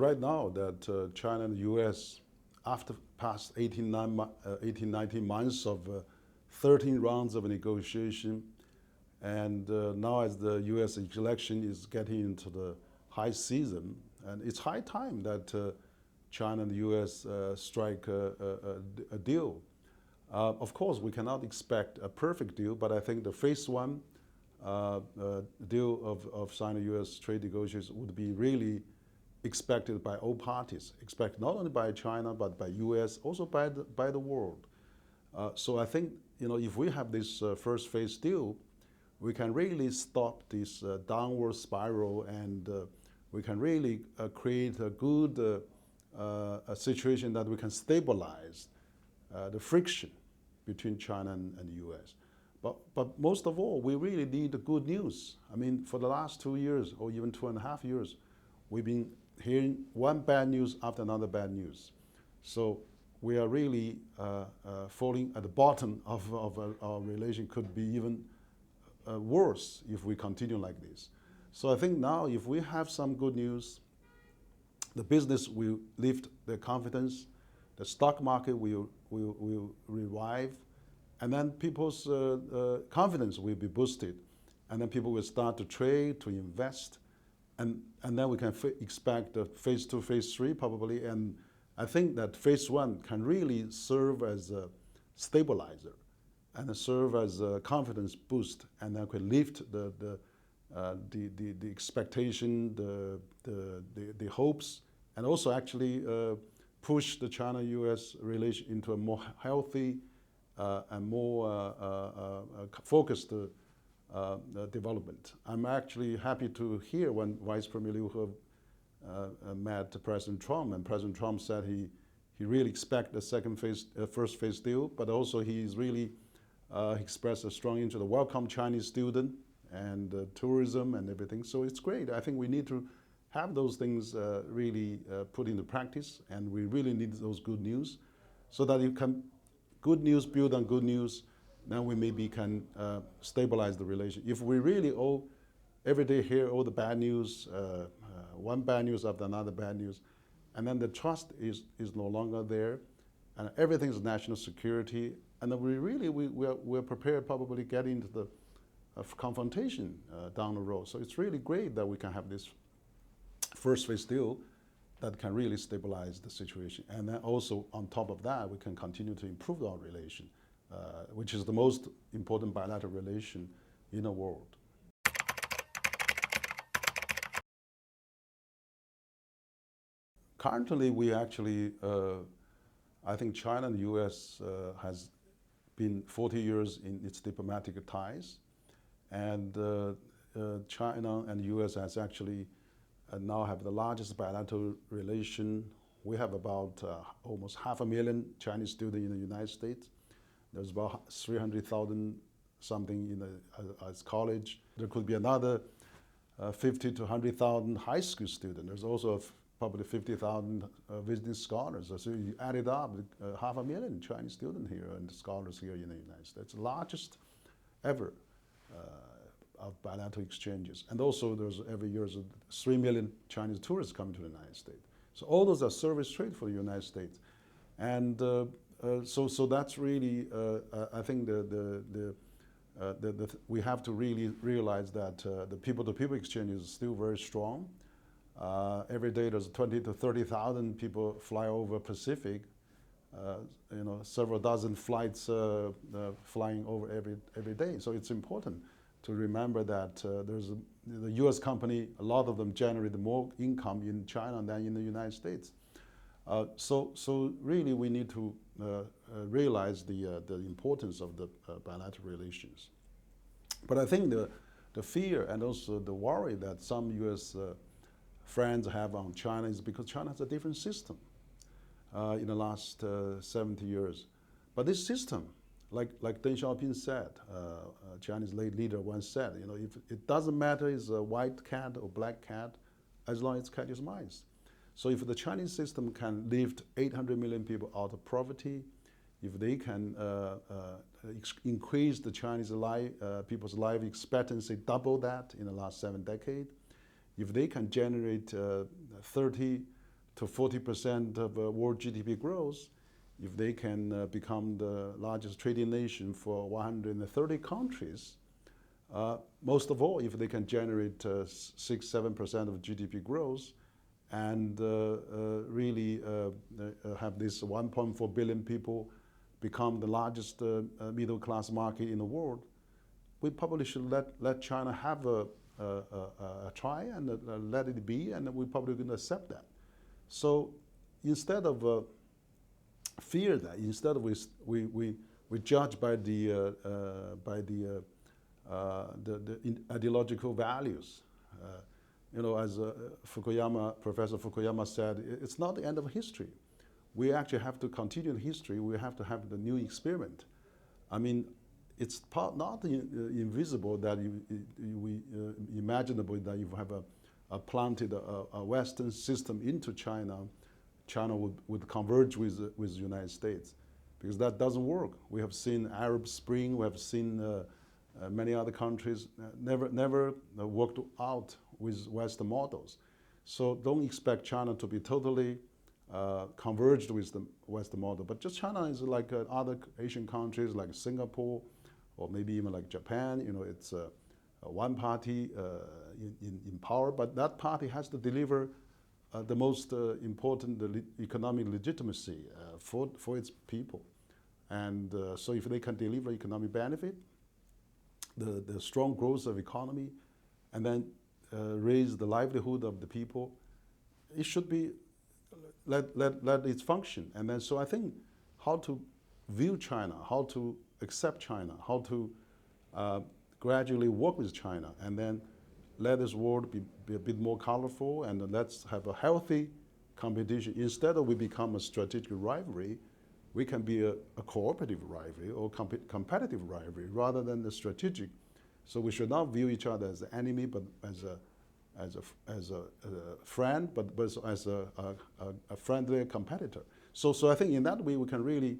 right now that China and the U.S., after past 19 months of 13 rounds of negotiation, and now as the U.S. election is getting into the high season, and it's high time that China and the U.S. strike a deal. Of course, we cannot expect a perfect deal, but I think the phase one deal of China-U.S. trade negotiations would be really expected by all parties, expected not only by China, but by U.S., also by the world. So I think, if we have this first phase deal, we can really stop this downward spiral, and we can really create a good a situation that we can stabilize the friction between China and the U.S. But most of all, we really need the good news. I mean, for the last 2 years, or even 2.5 years, we've been hearing one bad news after another bad news. So we are really falling at the bottom of our relation. Could be even worse if we continue like this. So I think now, if we have some good news, the business will lift their confidence, the stock market will revive, and then people's confidence will be boosted, and then people will start to trade, to invest, and then we can expect phase two, phase three probably, and I think that phase one can really serve as a stabilizer and serve as a confidence boost, and then can lift the expectation, the hopes, and also actually push the China-U.S. relation into a more healthy and more focused development. I'm actually happy to hear when Vice Premier Liu met President Trump, and President Trump said he really expects the first phase deal, but also he's really expressed a strong interest to welcome Chinese students and tourism and everything. So it's great. I think we need to have those things really put into practice, and we really need those good news, so that you can good news build on good news. Then we maybe can stabilize the relation. If we really every day hear all the bad news, one bad news after another bad news, and then the trust is no longer there, and everything is national security, and then we're prepared probably get into the confrontation down the road. So it's really great that we can have this first phase deal that can really stabilize the situation. And then also on top of that, we can continue to improve our relation, which is the most important bilateral relation in the world. Currently, we actually, I think China and the U.S. Has been 40 years in its diplomatic ties, and China and the U.S. has actually now have the largest bilateral relation. We have about almost 500,000 Chinese students in the United States. There's about 300,000 something in as college. There could be another 50 to 100,000 high school students. There's also probably 50,000 visiting scholars. So you add it up, 500,000 Chinese students here and scholars here in the United States, the largest ever of bilateral exchanges. And also there's every year 3 million Chinese tourists coming to the United States. So all those are service trade for the United States. And so that's really, I think we have to really realize that the people-to-people exchange is still very strong. Every day there's 20 to 30,000 people fly over Pacific. Several dozen flights flying over every day. So it's important to remember that there's the U.S. company, a lot of them generate more income in China than in the United States. So really we need to realize the importance of the bilateral relations. But I think the fear and also the worry that some U.S. Friends have on China is because China has a different system in the last 70 years. But this system, like Deng Xiaoping said, Chinese late leader once said, if it doesn't matter is a white cat or black cat, as long as cat is mice. So if the Chinese system can lift 800 million people out of poverty, if they can increase the Chinese people's life expectancy, double that in the last 7 decades, if they can generate 30 to 40% of world GDP growth, if they can become the largest trading nation for 130 countries, most of all, if they can generate 6-7% of GDP growth and really have this 1.4 billion people become the largest middle class market in the world, we probably should let China have a try and let it be, and we probably going to accept that. So instead of fear that, instead of we judge by the ideological values. As Professor Fukuyama said, it's not the end of history. We actually have to continue the history. We have to have the new experiment. I mean, it's not invisible that imaginable that you have planted a Western system into China, China would converge with the United States, because that doesn't work. We have seen Arab Spring. We have seen many other countries never worked out with Western models. So don't expect China to be totally converged with the Western model. But just China is like other Asian countries like Singapore or maybe even like Japan. It's one party in power, but that party has to deliver the most important economic legitimacy for its people. And so if they can deliver economic benefit, the strong growth of economy, and then raise the livelihood of the people, it should be let it function. And then so I think how to view China, how to accept China, how to gradually work with China, and then let this world be a bit more colorful, and let's have a healthy competition. Instead of we become a strategic rivalry, we can be a cooperative rivalry or competitive rivalry rather than the strategic. So we should not view each other as an enemy, but as a friend, but as a friendly competitor. So I think in that way we can really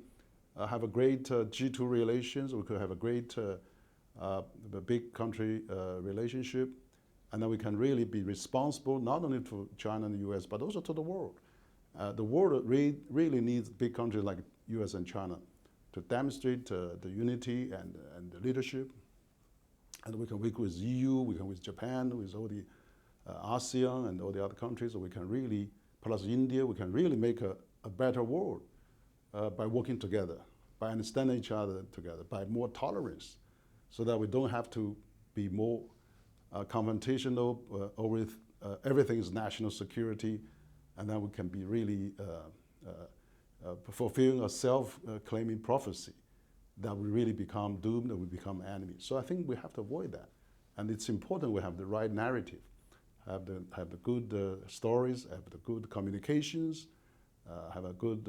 have a great G2 relations. We could have a great big country relationship, and then we can really be responsible not only to China and the US, but also to the world. The world really needs big countries like US and China to demonstrate the unity and the leadership. And we can work with EU, we can with Japan, with all the ASEAN and all the other countries. So we can really, plus India, we can really make a better world by working together, by understanding each other together, by more tolerance, so that we don't have to be more confrontational over everything is national security, and then we can be really fulfilling a self-claiming prophecy that we really become doomed, that we become enemies. So I think we have to avoid that. And it's important we have the right narrative, have the good stories, have the good communications, have a good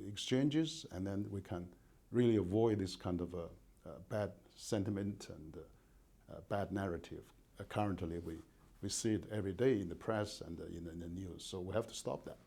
exchanges, and then we can really avoid this kind of bad sentiment and bad narrative. Currently, we see it every day in the press and in the news. So we have to stop that.